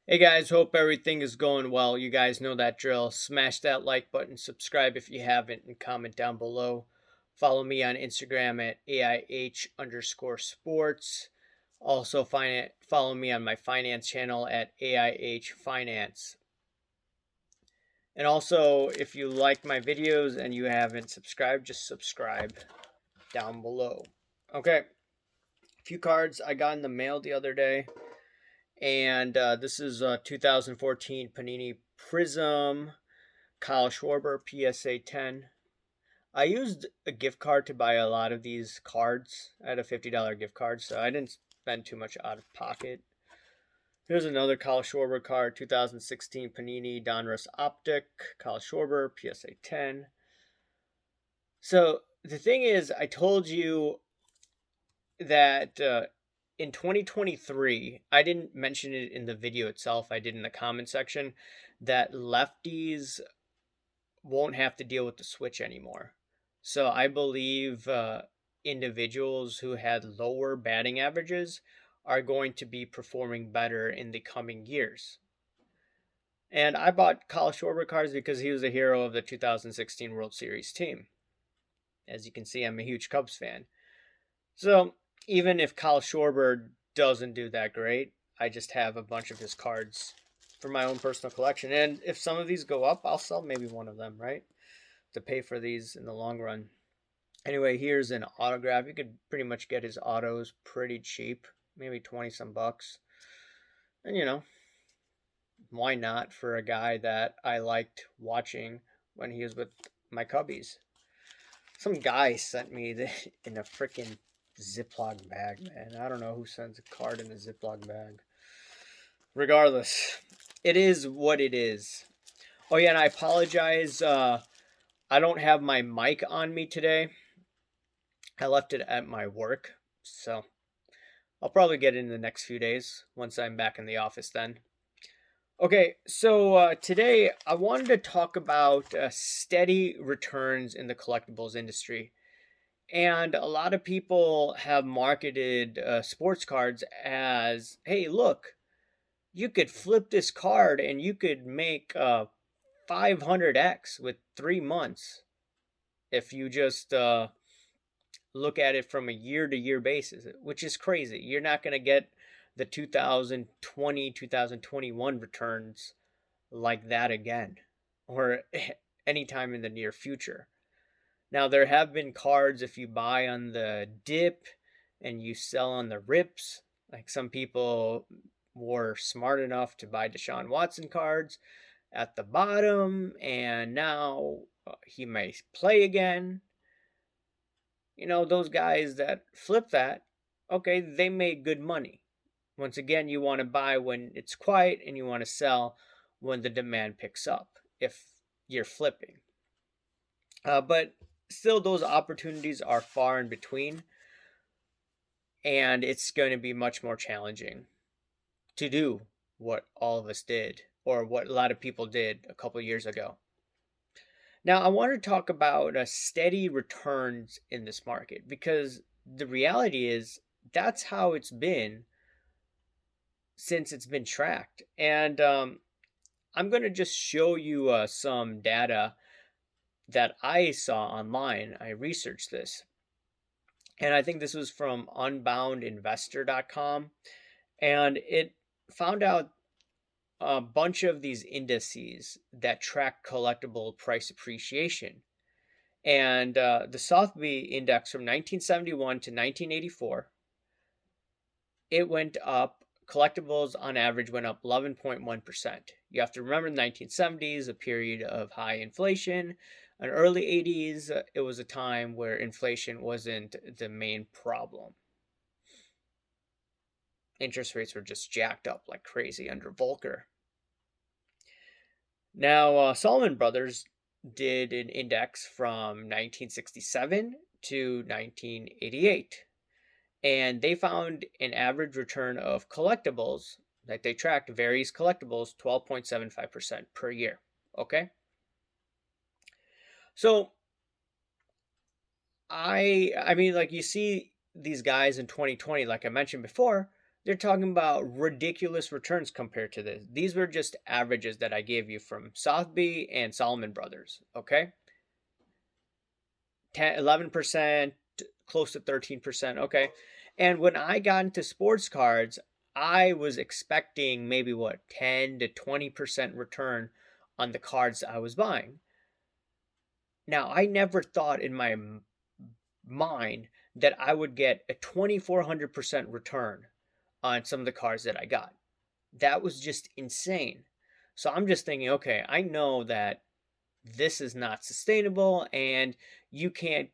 Hey guys, hope everything is going well. You guys know that drill. Smash that like button, subscribe if you haven't, and comment down below. Follow me on Instagram at AIH_sports. Also, follow me on my finance channel at AIH Finance. And also, if you like my videos and you haven't subscribed, just subscribe down below. Okay, a few cards I got in the mail the other day. And this is 2014 Panini Prism Kyle Schwarber PSA 10. I used a gift card to buy a lot of these cards. I had a $50 gift card, so I didn't spend too much out of pocket. Here's another Kyle Schwarber card, 2016 Panini Donruss Optic, Kyle Schwarber PSA 10. So the thing is, I told you that in 2023, I didn't mention it in the video itself, I did in the comment section, that lefties won't have to deal with the switch anymore. So I believe individuals who had lower batting averages are going to be performing better in the coming years. And I bought Kyle Schwarber cards because he was a hero of the 2016 World Series team. As you can see, I'm a huge Cubs fan. So even if Kyle Schwarber doesn't do that great, I just have a bunch of his cards for my own personal collection. And if some of these go up, I'll sell maybe one of them, right? To pay for these in the long run. Anyway, here's an autograph. You could pretty much get his autos pretty cheap, maybe 20 some bucks. And why not for a guy that I liked watching when he was with my Cubbies? Some guy sent me in a freaking Ziploc bag, man. I don't know who sends a card in a Ziploc bag. Regardless, it is what it is. Oh yeah, and I apologize. I don't have my mic on me today. I left it at my work, so I'll probably get it in the next few days once I'm back in the office then. Okay, so today I wanted to talk about steady returns in the collectibles industry. And a lot of people have marketed sports cards as, hey, look, you could flip this card and you could make 500x with 3 months if you just look at it from a year to year basis, which is crazy. You're not going to get the 2020, 2021 returns like that again or anytime in the near future. Now, there have been cards if you buy on the dip and you sell on the rips. Like some people were smart enough to buy Deshaun Watson cards at the bottom, and now he may play again. Those guys that flip that, okay, they made good money. Once again, you want to buy when it's quiet and you want to sell when the demand picks up if you're flipping. But still, those opportunities are far in between, and it's going to be much more challenging to do what all of us did or what a lot of people did a couple years ago. Now, I want to talk about steady returns in this market because the reality is that's how it's been since it's been tracked. And I'm going to just show you some data that I saw online. I researched this. And I think this was from unboundinvestor.com. And it found out a bunch of these indices that track collectible price appreciation. And the Sotheby index from 1971 to 1984, it went up. Collectibles on average went up 11.1%. You have to remember the 1970s, a period of high inflation. In early 80s, it was a time where inflation wasn't the main problem. Interest rates were just jacked up like crazy under Volcker. Now, Salomon Brothers did an index from 1967 to 1988, and they found an average return of collectibles that they tracked various collectibles 12.75% per year. Okay, so I mean, like you see these guys in 2020, like I mentioned before, They're talking about ridiculous returns compared to this. These were just averages that I gave you from Sotheby and Salomon Brothers, okay? 11%, close to 13%, okay? And when I got into sports cards, I was expecting maybe what, 10 to 20% return on the cards I was buying. Now, I never thought in my mind that I would get a 2,400% return on some of the cards that I got. That was just insane. So I'm just thinking, okay, I know that this is not sustainable and you can't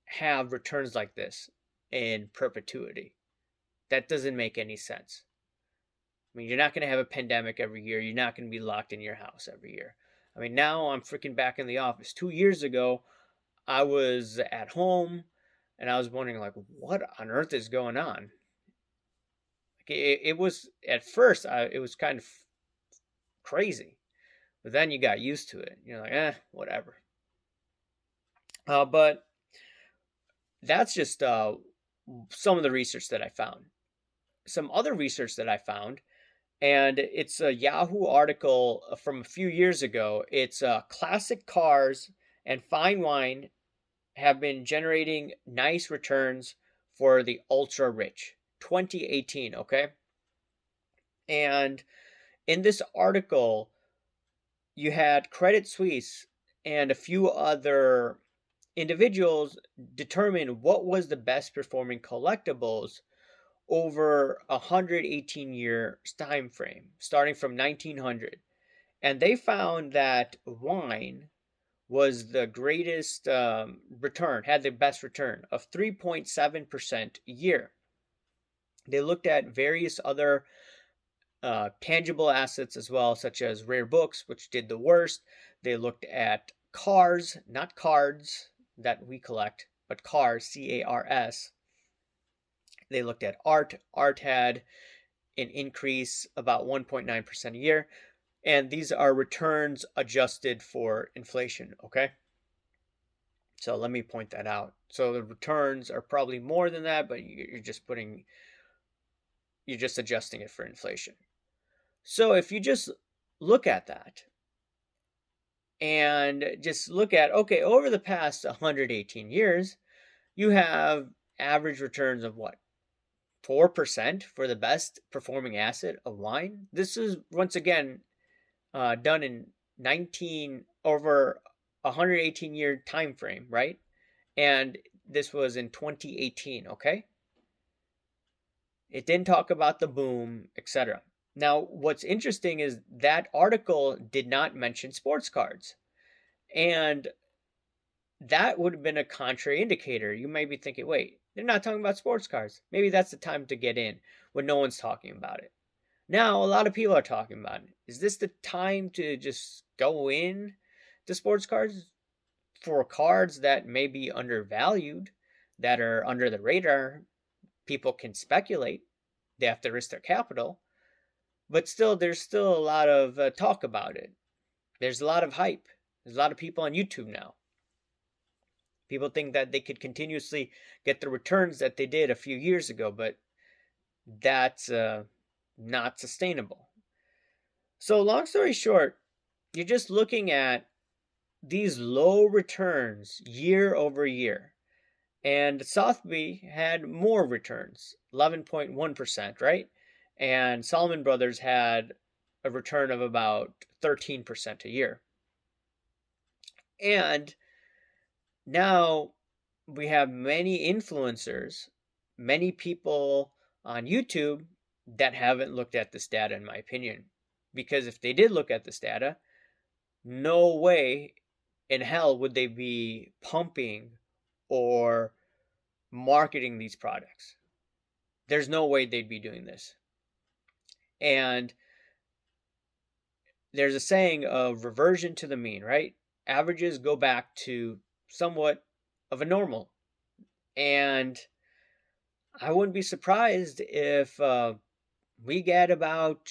have returns like this in perpetuity. That doesn't make any sense. I mean, you're not going to have a pandemic every year. You're not going to be locked in your house every year. I mean, now I'm freaking back in the office. 2 years ago, I was at home and I was wondering, like, what on earth is going on? It was at first it was kind of crazy, but then you got used to it. You're like, whatever. But that's just some of the research that I found. Some other research that I found, and it's a Yahoo article from a few years ago. It's classic cars and fine wine have been generating nice returns for the ultra rich. 2018, okay? And in this article, you had Credit Suisse and a few other individuals determine what was the best performing collectibles over a 118-year time frame, starting from 1900. And they found that wine was the greatest return, had the best return of 3.7% a year. They looked at various other tangible assets as well, such as rare books, which did the worst. They looked at cars, not cards that we collect, but cars, C-A-R-S. They looked at art. Art had an increase about 1.9% a year. And these are returns adjusted for inflation, okay? So let me point that out. So the returns are probably more than that, but you're just adjusting it for inflation. So if you just look at that and just look at, okay, over the past 118 years, you have average returns of what? 4% for the best performing asset of wine. This is once again done in over 118-year time frame, right? And this was in 2018, okay? It didn't talk about the boom, etc. Now, what's interesting is that article did not mention sports cards. And that would have been a contrary indicator. You may be thinking, wait, they're not talking about sports cards. Maybe that's the time to get in when no one's talking about it. Now, a lot of people are talking about it. Is this the time to just go in to sports cards for cards that may be undervalued, that are under the radar? People can speculate. They have to risk their capital. But still, there's still a lot of talk about it. There's a lot of hype. There's a lot of people on YouTube now. People think that they could continuously get the returns that they did a few years ago, but that's not sustainable. So long story short, you're just looking at these low returns year over year. And Sotheby had more returns, 11.1%, right? And Salomon Brothers had a return of about 13% a year. And now we have many influencers, many people on YouTube that haven't looked at this data, in my opinion. Because if they did look at this data, no way in hell would they be pumping or marketing these products. There's no way they'd be doing this. And there's a saying of reversion to the mean, right? Averages go back to somewhat of a normal. And I wouldn't be surprised if we get about,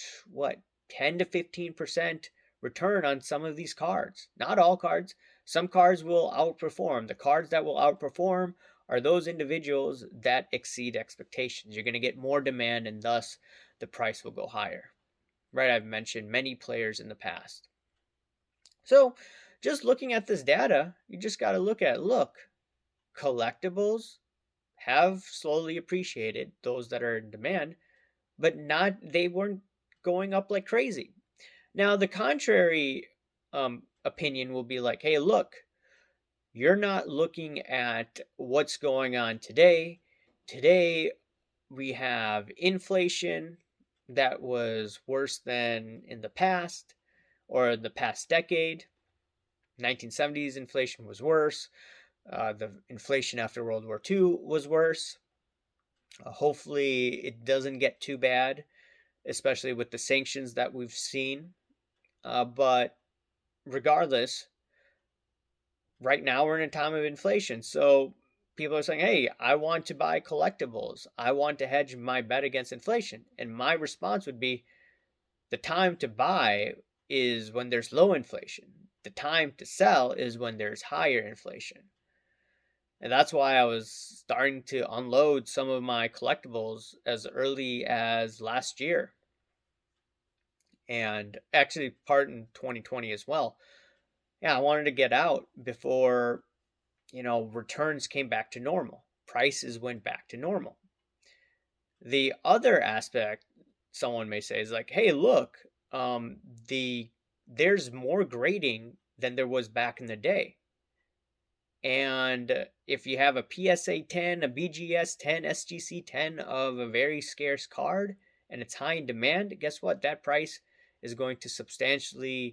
10 to 15% return on some of these cards. Not all cards. Some cards will outperform. The cards that will outperform are those individuals that exceed expectations. You're going to get more demand and thus the price will go higher. Right? I've mentioned many players in the past. So just looking at this data, you just got to look, collectibles have slowly appreciated, those that are in demand, but they weren't going up like crazy. Now, the contrary opinion will be like, hey, look, you're not looking at what's going on today. Today, we have inflation that was worse than in the past or the past decade. 1970s inflation was worse. The inflation after World War II was worse. Hopefully, it doesn't get too bad, especially with the sanctions that we've seen. But regardless, right now we're in a time of inflation. So people are saying, hey, I want to buy collectibles. I want to hedge my bet against inflation. And my response would be the time to buy is when there's low inflation. The time to sell is when there's higher inflation. And that's why I was starting to unload some of my collectibles as early as last year. And actually part in 2020 as well. Yeah, I wanted to get out before, returns came back to normal. Prices went back to normal. The other aspect someone may say is like, hey, look, there's more grading than there was back in the day. And if you have a PSA 10, a BGS 10, SGC 10 of a very scarce card and it's high in demand, guess what? That price is going to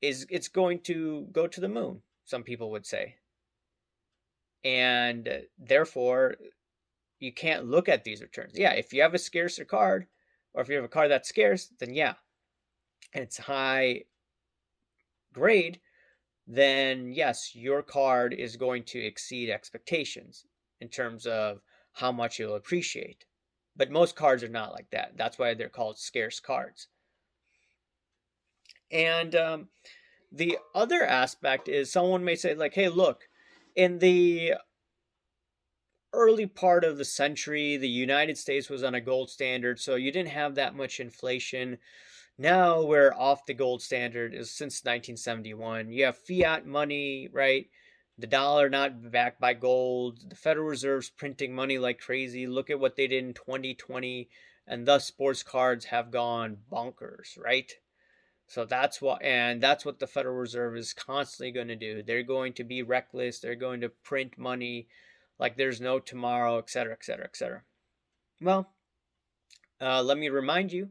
it's going to go to the moon, some people would say. And therefore, you can't look at these returns. Yeah, if you have a scarcer card, or if you have a card that's scarce, then yeah, and it's high grade, then yes, your card is going to exceed expectations in terms of how much you'll appreciate. But most cards are not like that. That's why they're called scarce cards. And the other aspect is someone may say like, hey, look, in the early part of the century, the United States was on a gold standard, so you didn't have that much inflation. Now we're off the gold standard since 1971. You have fiat money, right? The dollar not backed by gold. The Federal Reserve's printing money like crazy. Look at what they did in 2020, and thus sports cards have gone bonkers, right? So that's what the Federal Reserve is constantly going to do. They're going to be reckless. They're going to print money like there's no tomorrow, etc., etc., etc. Well, let me remind you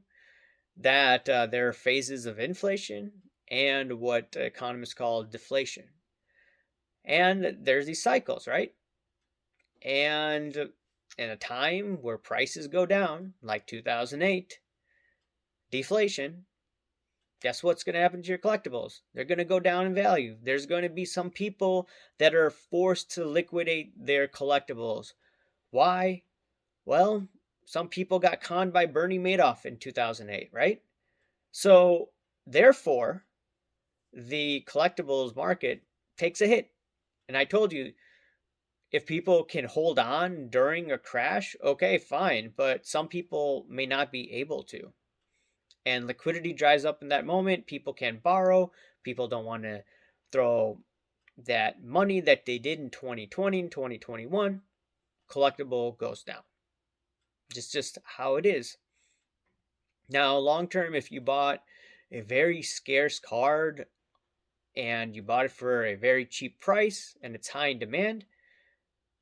that there are phases of inflation and what economists call deflation. And there's these cycles, right? And in a time where prices go down, like 2008, deflation, guess what's going to happen to your collectibles? They're going to go down in value. There's going to be some people that are forced to liquidate their collectibles. Why? Well, some people got conned by Bernie Madoff in 2008, right? So, therefore, the collectibles market takes a hit. And I told you, if people can hold on during a crash, okay, fine. But some people may not be able to. And liquidity dries up in that moment. People can't borrow. People don't want to throw that money that they did in 2020 and 2021. Collectible goes down. Just how it is. Now, long term, if you bought a very scarce card and you bought it for a very cheap price and it's high in demand,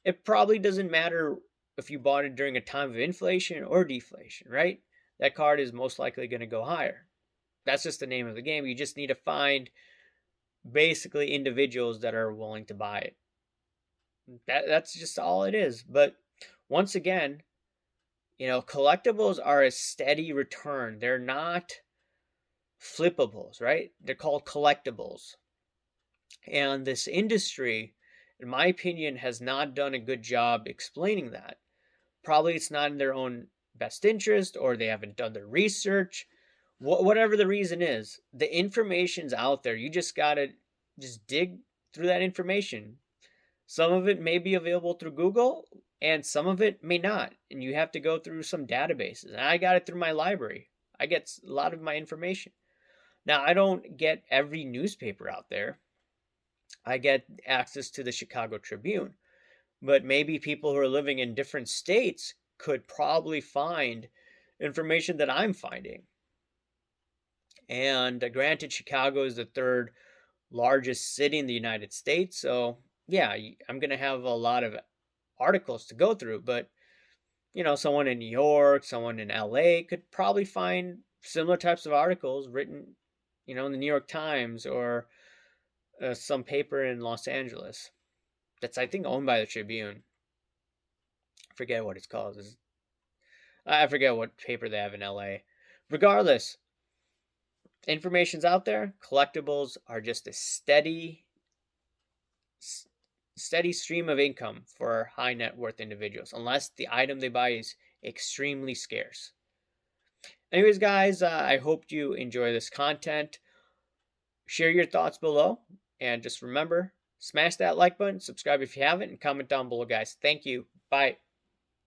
it probably doesn't matter if you bought it during a time of inflation or deflation, right? That card is most likely going to go higher. That's just the name of the game. You just need to find basically individuals that are willing to buy it. That's just all it is. But once again, collectibles are a steady return. They're not flippables, right? They're called collectibles. And this industry, in my opinion, has not done a good job explaining that. Probably it's not in their own best interest, or they haven't done their research. Whatever the reason is, the information's out there. You just gotta dig through that information. Some of it may be available through Google and some of it may not. And you have to go through some databases. And I got it through my library. I get a lot of my information. Now, I don't get every newspaper out there. I get access to the Chicago Tribune. But maybe people who are living in different states could probably find information that I'm finding. And granted, Chicago is the third largest city in the United States. So, yeah, I'm going to have a lot of articles to go through. But, someone in New York, someone in LA could probably find similar types of articles written, in the New York Times or some paper in Los Angeles that's, I think, owned by the Tribune. I forget what it's called. I forget what paper they have in LA. Regardless, information's out there. Collectibles are just a steady stream of income for high net worth individuals, unless the item they buy is extremely scarce. Anyways, guys, I hope you enjoy this content. Share your thoughts below, and just remember, smash that like button, subscribe if you haven't, and comment down below, guys. Thank you. Bye.